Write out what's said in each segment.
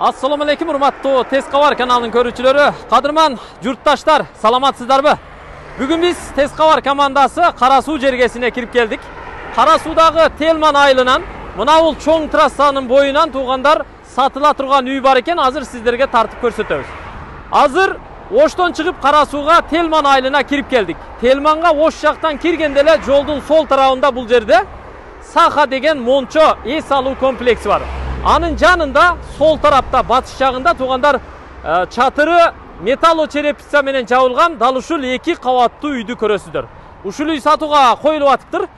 Assalamu alaikum hurmatly Tezkavar kanalının görücülері, qadırman yurttaşlar, salamatsızlarmı? Bugün biz Tezkavar komandası Karasuu jergesine kirip geldik. Karasuudağı Telman ayılынан, mına bul çoң trassanın boyundan tuğandar satıla turgan uy bar eken, azır sizlerge tartıp көрсөтөбүz. Azır Oşton çıkıp Karasuuga Telman ayılına kirip geldik. Telmanға Oş жақтан kirgendele жолдун sol tarafında bul jerde Saha деген Monço es alуу kompleksi var. Anın janında sol tarafta batış жагында туғандар çatırı metalo черепица менен жабылган дал ушул 2 кабаттуу үйдү көрөсүздөр. Ушул үй сатууга коюлуп атыптыр.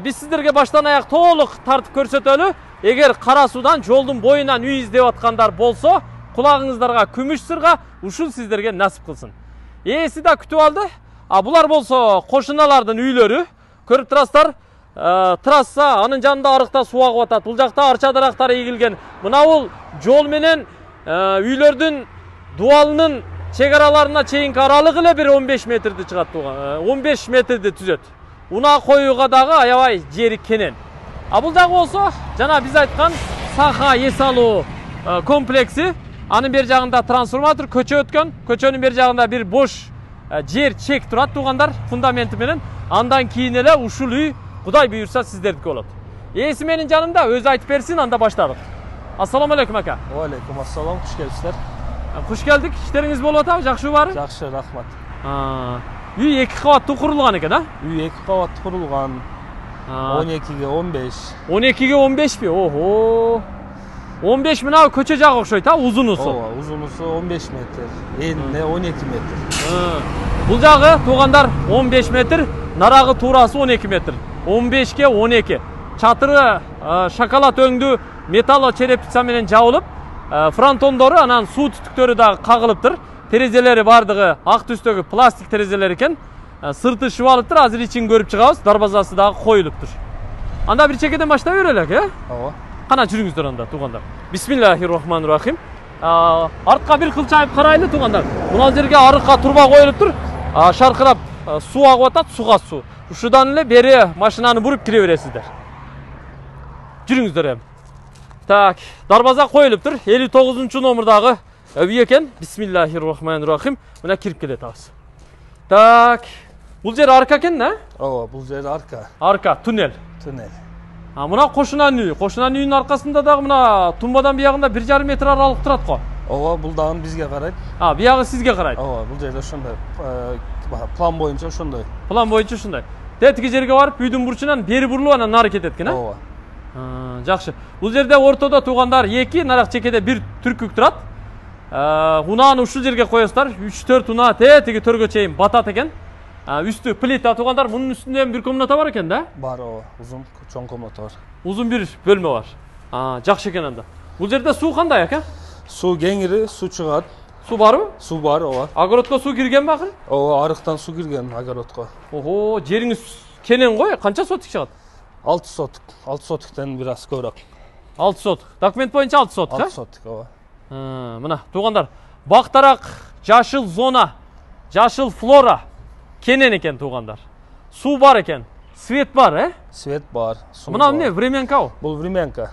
Биз сиздерге баштан аяк толук тартып көрсөтөлү. Эгер Карасуудан жолдун боюнан үй издеп аткандар болсо, кулагыңыздарга күмүш сырга ушул сиздерге насип кылсын. Ээси да күтүп алды. Булар болсо кошуналардын үйлөрү. Көрүп турасыздар. Трасса, анын жанында арыкта суу агып атат. Бул жакта арча дарактар эгилген. Мына бул жол менен үйлөрдүн дуалынын чегараларына чейинки аралык эле бир 15 метрди чыгат туган. 15 метрди түзөт. Уна коюуга дагы аябай жери кенен. Бул дагы болсо, жана биз айткан Saha эс алуу комплекси. Анын бер жагында трансформатор көчө өткөн. Көчөнүн бер жагында бир бош жер чек турат тугандар, фундаменти менен. Андан кийин эле ушул үй Kuday buyursa sizlerdeki olur. Esi benim canımda öz aytıp versin, anda başladık. Assalamu alaikum aka. Aleyküm assalam, hoş geldinizler. Hoş geldik. İşleriniz bol ata, jakşı var? Jakşı, rahmat. Uy 2 qavatlı kurulgan eken ha? Uy 2 qavatlı kurulgan. 12'ge 15. 12'ge 15 mi? Oho. 15 mi na köçe jagı okşoyt ha, uzunusu. Ova, uzunusu 15 metre. Enine 12 metre. Bul jagı tuğandar 15 metre, naragı tuğrası 12 metre. 15'ge 12. Çatırı şokolad öңdүү metalo черепица менен жабылып, frontondoru анан суу түтүктөрү да кагылыптыр. Терезелери бардыгы ак түстөгү пластик терезелер экен. Сырты шып алыптыр. Азыр ичин көрүп чыгабыз. Дарбазасы дагы коюлуптур. Анда бир чекеден баштап берелик, Ооба. Кана жүрүңүздөр анда тугандар. Бисмиллахиррахманиррахим. Артка бир кылчайып карайлы тугандар. Мына жерге арыкка турба коюлуптур. Шаркырап суу агып атат, суга суу. Ушудан эле бери машинаны буруп кире бересиздер. Жүрүңүздөр эми. Так, дарбаза коюлуптур. 59 номурдагы үй экен. Бисмиллахиррахманиррахим. Мына кирип келетабыз. Так, бул жер арка экен да? Ооба, бул жер арка. Арка, туннель. Туннель. Мына кошунан үй. Кошунан үйүнүн аркасында дагы мына тумбадан биягында 1,5 метр аралык турат го. Ооба, бул дагы бизге карайт. Биягы сизге карайт. Ооба, бул жерде ошондой план боюнча ошондой. План боюнча ушундай. Тетиги жерге барып, үйдүн бурчунан бери бурулуп анан нары кетет экен, Ооба. Жакшы. Бул жерде ортодо тугандар 2, нарак чекеде 1 түркүк турат. Унааны ушул жерге коесуздар. 3-4 унаа тетиги төргө чейин батат экен. Үстү плита тугандар, мунун үстүндө бир комната бар экен да? Бар, ооба. Узун, чоң комната бар. Узун бир бөлмө бар. Жакшы экен анда. Бул жерде суу кандай ака? Суу кеңири, суу чыгат. Суу барбы? Суу бар, ооба. Огородко суу кирген бакыр? Ооба, арыктан суу кирген огородко. Ого, жериңиз кенен го, канча сотик чыгат? 6 сотик. 6 сотиктен бир аз көбүрөөк. 6 сотик. Документ боюнча 6 сотик, 6 сотик, ооба. Мына, тугандар, бактарак жашыл зона, жашыл флора кенен экен тугандар. Суу бар экен, свет бар, Свет бар. Мына эмне, временка? Бул временка.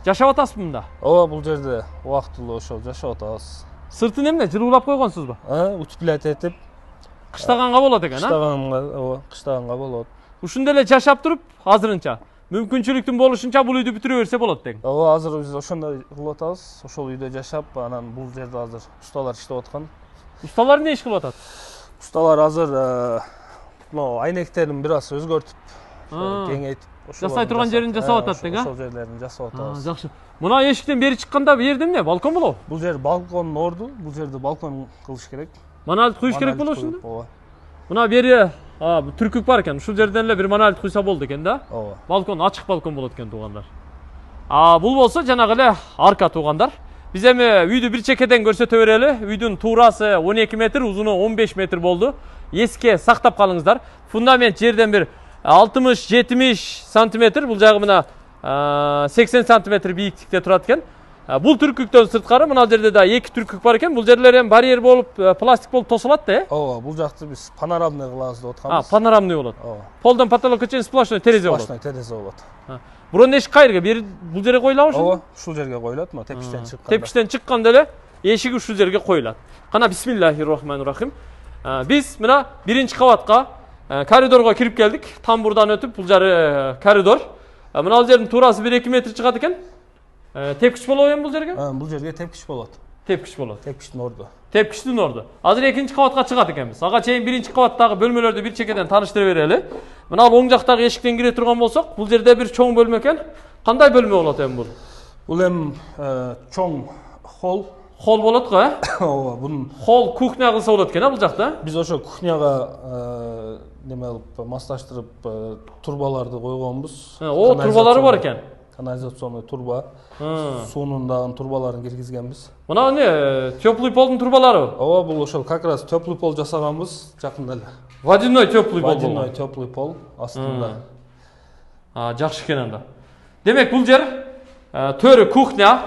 Жашап атасызбы мында? Ооба, бул жерде убактылуу ошол жашап атабыз. Сыртын эмне, жылуулап койгонсузбу? Утеплять этип. Кыштаганга болот экен, Кыштаганга, ооба, кыштаганга болот. Ушундай эле жашап туруп, азырынча мүмкүнчүлүктүн болушунча бул үйдү бүтүрө берсе болот деген. Ооба, азыр биз ошондой кылып атабыз. Ошол үйдө жашап, анан бул жерде азыр усталар иштеп аткан. Усталар эмне иш кылып атат? Усталар азыр мына айнектерин бир аз өзгөртүп, кеңейтип, жасай турган жерин жасап атат деген, Ошол жерлерин жасап атабыз. Жакшы. Мына эшиктен бери чыкканда бу жерде эмне? Балкон болобу? Бул жер балкондун орду, бул жерде балкон кылыш керек. Монолит куюш керек болот ушунда? Ооба. Мына бери түркүк бар экен. Ушул жерден эле бир монолит куйса болду экен да? Ооба. Балкон, ачык балкон болот экен тугандар. Бул болсо жанагы эле арка тугандар. Биз эми үйдү бир чекеден көрсөтө берели. Үйдүн туурасы 12 метр, узуну 15 метр болду. Эске сактап калыңыздар. Фундамент жерден бир 60-70 сантиметр, бул жагы мына 80 сантиметр бийиктикте турат экен. Бул түркүктөн сырткары мына жерде да эки түркүк бар экен. Бул жерлер эми барьер болуп, пластик болуп тосулат да, ооба, бул жакты биз панорамный кылабыз деп атканбыз. Панорамный болот. Ооба. Полдон потолокко чейин сплошной терезе болот. Сплошной терезе болот. Бурун эшик кайерге? Бул жерге коюлабы ошо? Ооба, ушул жерге коюлат, мына тепкичтен чыкканда. Тепкичтен чыкканда эле эшиги ушул жерге коюлат. Кана бисмиллахир-рахманир-рахим. Биз мына биринчи кабатка коридорго кирип келдик. Тамбурдан өтүп, бул жары коридор. Мына ал жердин туурасы 1-2 метр чыгат экен. Тепкич болобу эми бул жерге? Бул жерге тепкич болот. Тепкич болот. Тепкичтин орду. Тепкичтин орду. Азыр экинчи кабатка чыгат экенбиз. Ага чейин биринчи кабаттагы бөлмөлөрдү бир чекеден тааныштыра берели. Мына оң жактагы эшиктен кире турган болсок, бул жерде бир чоң бөлмө экен. Кандай бөлмө болот эми бул? Бул эми чоң холл. Холл болот го, Ооба, бунун холл кухня кылса болот экен, бул жакта. биз ошо кухняга неме кылып маслаштырып турбаларды койгонбуз. Турбалары бар экен. Канализационный турба. Суунун дагы турбаларын киргизгенбиз. Мына эмне, теплый полдун турбалары. Ооба, бул ошол как раз теплый пол жасаганбыз жакында эле. Водяной теплый пол. Водяной теплый пол астында. Жакшы экен анда. Демек бул жер төрү кухня,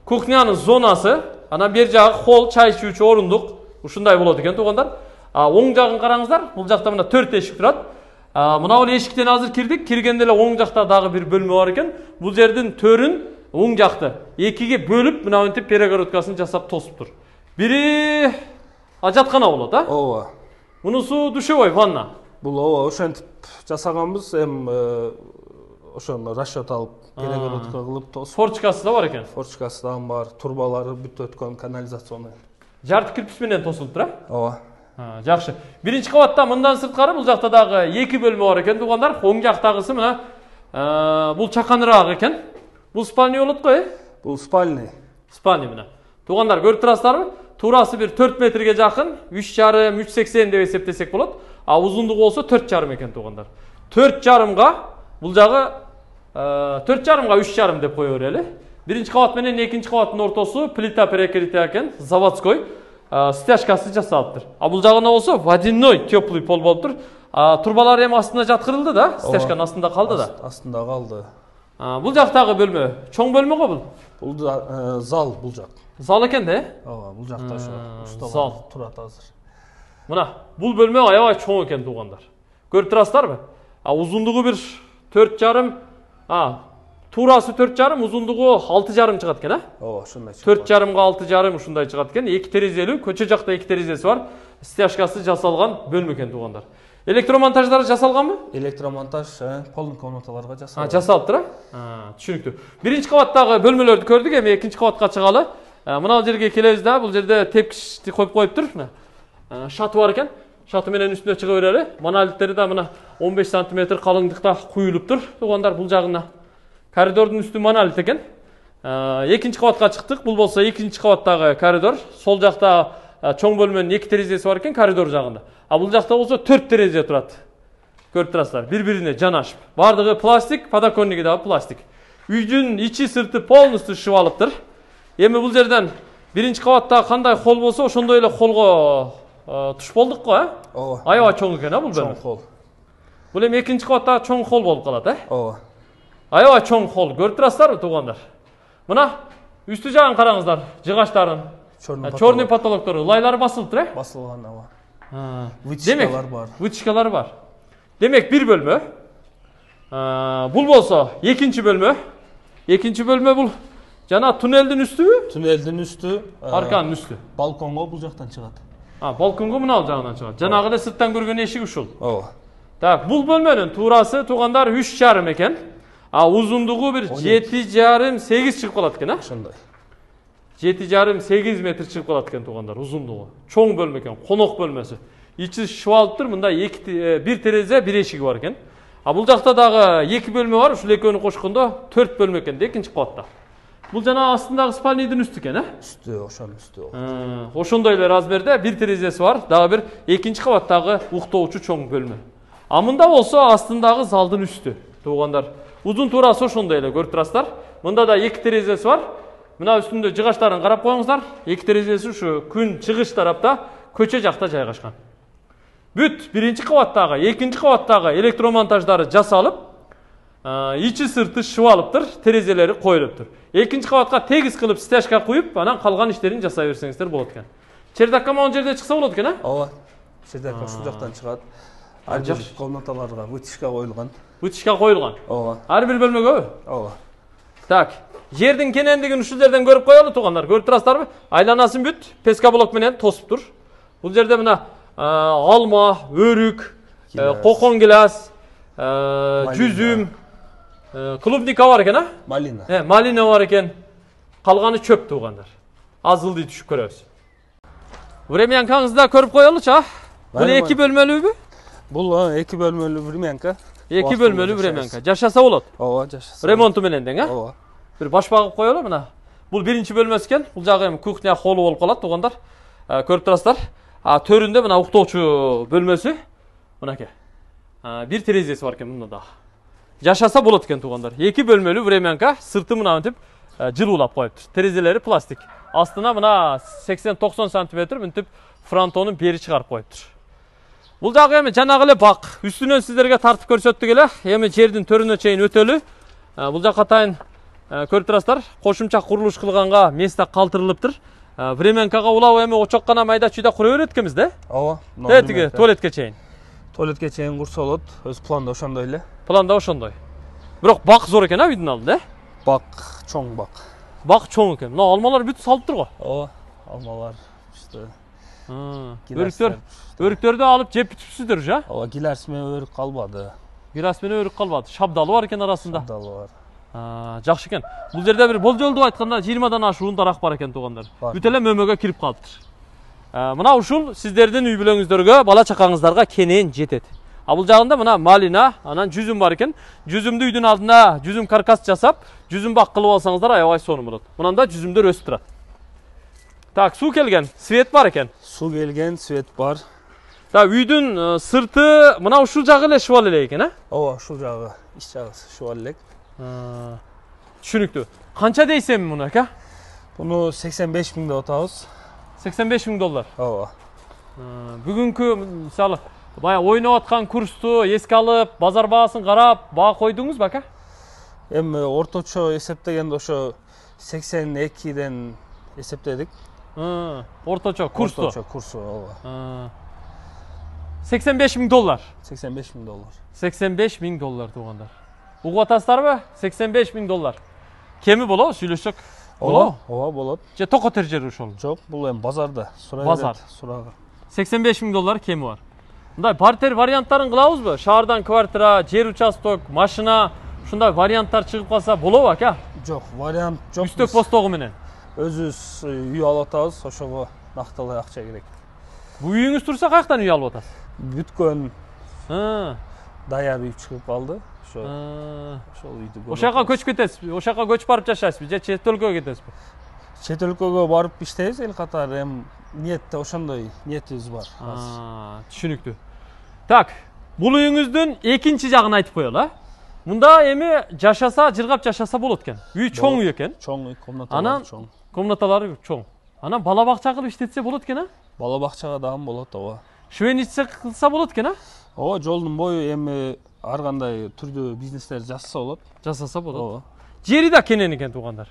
кухнянын зонасы, анан бер жагы холл, чай ичүүчү орундук. Ушундай болот экен туугандар. Оң жагын караңыздар. Бул жакта мына 4 эшик турат. Мына бул эшиктен азыр кирдик. Киргенде эле оң жакта дагы бир бөлмө бар экен. Бул жердин төрүн оң жакты экиге бөлүп, мына мынтип перегородкасын жасап тосуптур. Бири ажаткана болот, Ооба. Мунусу душевой ванна. Бул ооба ошентип жасаганбыз. Ошону расчет алып, перегородка кылып тосуп. Форчкасы да бар экен. Форчкасы да бар, турбалары бүт өткөн канализационный. Жарты кирпич менен тосулуптур, Ооба. Жакшы. Биринчи кабатта мындан сырткары бул жакта дагы эки бөлмө бар экен туугандар. Оң жактагысы мына бул чаканыраак экен. Бул спальня болот го, Бул спальный. Спальня мына. Туугандар көрүп турасыздарбы? Туурасы бир 4 метрге жакын, 3,5-3,80 деп эсептесек болот. Узундугу болсо 4,5 экен туугандар. 4,5га бул жагы 4,5га 3,5 деп кое берели. Биринчи кабат менен экинчи кабаттын ортосу плита перекрытие экен, заводской. Стяжкасы жасалыптыр. Бул жагында болсо водяной теплый пол болуптур. Турбалар эми астына жаткырылды да, стяжканын астында калды да. Астында калды. Бул жактагы бөлмө, чоң бөлмө го бул? Бул зал бул жак. Зал экен да, Ооба, бул жакта ошо зал турат азыр. Мына, бул бөлмө аябай чоң экен туугандар. Көрүп турасыздарбы? Узундугу бир 4,5, туурасы 4,5, узундугу 6,5 чыгат экен, Ооба, ошондой чыгат. 4,5га 6,5 ушундай чыгат экен. Эки терезелүү, көчө жакта эки терезеси бар. Стяжкасы жасалган бөлмө экен туугандар. Электромонтаждары жасалганбы? Электромонтаж полный комнаталарга жасалган. Жасалыптыр, түшүнүктүү. Биринчи кабаттагы бөлмөлөрдү көрдүк, эми экинчи кабатка чыгалы. Мына жерге келебиз да, бул жерде тепкичти коюп коюптур. Шаты бар экен. Шаты менен үстүнө чыга берели. Монолиттери да мына 15 см калыңдыкта куюлуптур. Туугандар бул жагына. Коридордун үстү монолит экен. Экинчи кабатка чыктык. Бул болсо экинчи кабаттагы коридор. Сол жакта чоң бөлмөнүн эки терезеси бар экен коридор жагында. Бул жакта болсо 4 терезе турат. Көрүп турасыздар, бири-бирине жанашып. Бардыгы пластик, подоконниги да пластик. Үйдүн ичи сырты полностью шып алыптыр. Эми бул жерден биринчи кабатта кандай холл болсо, ошондой эле холлго туш болдук го, Ооба. Аябай чоң экен, бул бөлмө. Чоң холл. Бул эми экинчи кабатта чоң холл болуп калат, Ооба. Аябай чоң холл. Көрүп турасыздарбы туугандар? Мына үстү жагын караңыздар, жыгачтарын. Чорный потолоктору, лайлары басылыптыр, Басылган, ооба. Вытяжкалар бар. Вытяжкалар бар. Демек бир бөлмө. Бул болсо экинчи бөлмө. Экинчи бөлмө бул жана туннелдин үстүбү? Туннелдин үстү. Арканын үстү. Балконго бул жактан чыгат. Балконго мына жагынан чыгат. Жанагы эле сырттан көргөн эшик ушул. Ооба. Так, бул бөлмөнүн туурасы туугандар 3,5 экен. Узундугу бир 7,5-8 чыгып калат экен, Ошондой. 7,5-8 метр чыгып калат экен туугандар, узундугу. Чоң бөлмө экен, конок бөлмөсү. Ичи шыбалыптыр, мында бир терезе, бир эшиги бар экен. Бул жакта дагы эки бөлмө бар, ушул экөөнү кошкондо 4 бөлмө экен, экинчи кабатта. Бул жана астындагы спальныйдын үстү экен, Үстү, ошонун үстү. Ошондой эле размерде бир терезеси бар, дагы бир экинчи кабаттагы уктоочу чоң бөлмө. Мында болсо астындагы залдын үстү, туугандар. Узун туурасы ошондой эле көрүп турасыздар. Мында да эки терезеси бар. Мына үстүндө жыгачтарын карап коюңуздар. Эки терезеси ушу күн чыгыш тарапта, көчө жакта жайгашкан. Бүт биринчи кабаттагы, экинчи кабаттагы электромонтаждары жасалып, içi sırtı şıvalıptır, terezeleri koyuluptur. Ekинci kavatqa tegiz kılıp stяжка koyup, anan kalgan işlerini jasay bersеңиздер болот экен. Чердакка могу жерде чыкса болот экен, а? Ооба. Чердакка ушул жактан чыгат. Ар бир комнаталарга вытяжка коюлган. Вытяжка коюлган. Ооба. Ар бир бөлмөгө? Ооба. Так, жердин кенендигин ушул жерден көрүп коелу туугандар. Көрүп турасыздарбы? Айланасын бүт пескоблок менен тосуптур. Бул жерде мына алма, өрүк, кокон гилас, жүзүм, клубника бар экен, а? Малина. Малина бар экен. Калганы чөп туугандар. Азылды түшүп көрөбүз. Времянкаңызда көрүп коелучу, а? Бул 2 бөлмөлүүбү? Бул 2 бөлмөлүү времянка. 2 бөлмөлүү времянка. Жашаса болот. Ооба, жашаса. Ремонту менен дең, а? Ооба. Бир баш багып коелу мына. Бул биринчи бөлмөсү экен. Бул жагы эми кухня холу болуп калат туугандар. Көрүп турасыздар. Төрүндө мына уктоочу бөлмөсү. Мынакей. Бир терезеси бар экен мында да. Жашаса болот экен туугандар. 2 бөлмөлүү времянка, сырты мына мынтип жылуулап коюптур. Терезелери пластик. Астына мына 80-90 см мынтип фронтонун бери чыгарып коюптур. Бул жагы эми жанагы эле бак. Үстүнөн сиздерге тартып көрсөттүк эле. Эми жердин төрүнө чейин өтөлү. Бул жакка атайын көрүп турасыздар. Кошумча курулуш кылганга место калтырылыптыр. Времянкага улап эми очок гана майда чүйдө кура берет экенбиз да? Ооба. Тиги туалетке чейин. Туалетке чейин курса болот. Өз планда ошондой эле. Планда ошондой. Бирок бак зор экен, а, үйдүн алдында, э? Бак, чоң бак. Бак чоң экен. Мына алмалар бүт салыптыр го. Ооба. Алмалар işte. Өрүктөрдү алып жеп бүтүпсүздөр же? Ооба, гилерс менен өрүк калбады. Гилерс менен өрүк калбады. Шабдалы бар экен арасында. Шабдалы бар. Жакшы экен. Бул жерде бир болжолдуу айтканда 20дан ашуун дарак бар экен туугандар. Бүт эле мөмөгө кирип калыптыр. Мына ушул сиздердин үй бүлөңүздөргө, бала чакаңыздарга кенен жетет. Бул жагында мына малина, анан жүзүм бар экен. Жүзүмдү үйдүн алдына жүзүм каркас жасап, жүзүм бак кылып алсаңыздар аябай сонун болот. Мынанда жүзүмдөр өсүп турат. Так, суу келген, свет бар экен. Суу келген, свет бар. Так, үйдүн сырты мына ушул жагы эле шыбал эле экен, а? Ооба, ушул жагы, ич жагы шыбал элек. Түшүнүктүү. Канча дейсем муну, ака? Буну 85 миң деп атабыз. 85 миң доллар. Ооба. Бүгүнкү мисалы бая ойноп аткан курсту эске алып, базар баасын карап, баа койдуңузбу, ака? Эми орточо эсептегенде ошо 82ден эсептедик. Орточо курсту. Орточо курсу, ооба. 85 миң доллар. 85 миң доллар. 85 миң доллар туугандар. Угуп атасыздарбы? 85 миң доллар. Кеми болобу, сүйлөшсөк? Ооба, ооба болот. Же токотер жер ошол? Жок, бул эми базарда. Базар. Сурагы. 85 миң доллар кеми бар. Мындай партер варианттарын кылабызбы? Шаардан квартира, жер участок, машина, ушундай варианттар чыгып калса болобу, ака? Жок, вариант жок. Үстөк постогу менен. Өзүбүз үй алып атабыз, ошого накталай акча керек. Бул үйүңүз турса каяктан үй алып атасыз? Бүткөн. Даяр үй чыгып калды. Ошол үйдү. Ошол жака көчүп кетесизби? Ошол жака көчүп барып жашайсызбы? Же чет өлкөгө кетесизби? Чет өлкөгө барып иштейбиз, эл катары. Эми ниетте ошондой ниетибиз бар. Түшүнүктүү. Так, бул үйүңүздүн экинчи жагын айтып коелу, а? Мында эми жашаса, жыргап жашаса болот экен. Үй чоң үй экен. Чоң үй, комнаталары чоң. Комнаталары чоң. Анан бала бакча кылып иштетсе болот экен, а? Бала бакчага дагы болот, ооба. Швейница кылса болот экен, а? Ооба, жолдун бою эми ар кандай түрдүү бизнестер жасаса болот. Жасаса болот. Ооба. Жери да кенен экен туугандар.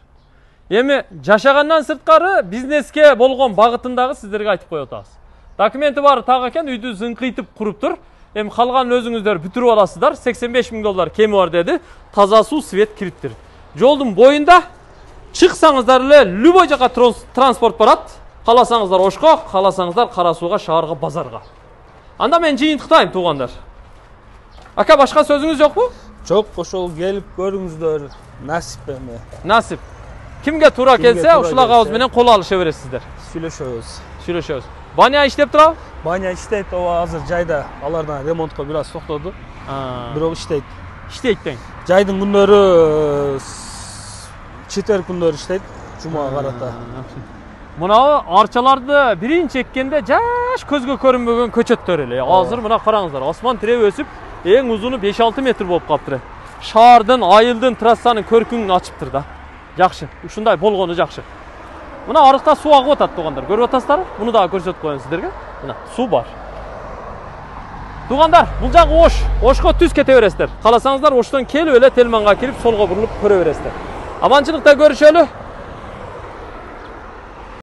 Эми жашагандан сырткары бизнеске болгон багытын дагы сиздерге айтып коюп атабыз. Документи баары так экен, үйдү зыңкыйтып куруптур. Эми калганын өзүңүздөр бүтүрүп аласыздар. 85 миң доллар кеми бар деди. Таза суу, свет кириптир. Жолдун боюнда чыксаңыздар эле любой жака транспорт барат. Каласаңыздар Ошко, каласаңыздар Кара Сууга, шаарга, базарга. Анда мен жыйынтыктайм туугандар. Ака, башка сөзүңүз жокпу? Жок, ошол келип көрүңүздөр. Насип эми. Насип. Кимге туура келсе, ушул агабыз менен кол алыша бересиздер. Сүйлөшөбүз. Баня иштеп турабы? Баня иштейт, ооба, азыр жайда. Алардан ремонтко бир аз токтоду. Бирок иштейт. Иштейт тең. Жайдын күндөрү четверг күндөрү иштейт, жумага карата. Мына арчаларды биринчи эккенде жаш көзгө көрүнбөгөн көчөттөр эле. Азыр мына караңыздар, асман тиреп өсүп, эң узуну 5-6 метр болуп калыптыр. Шаардын, айылдын, трассанын көркүн ачыптыр да. Жакшы. Ушундай болгону жакшы. Мына арыкта суу агып атат туугандар. Көрүп атасыздарбы? Муну дагы көрсөтүп коеюн сиздерге. Мына суу бар. Туугандар, бул жагы Ош. Ошко түз кете бересиздер. Кааласаңыздар Оштон келип эле Телманга кирип солго бурулуп көрө бересиздер. Аманчылыкта көрүшөлү.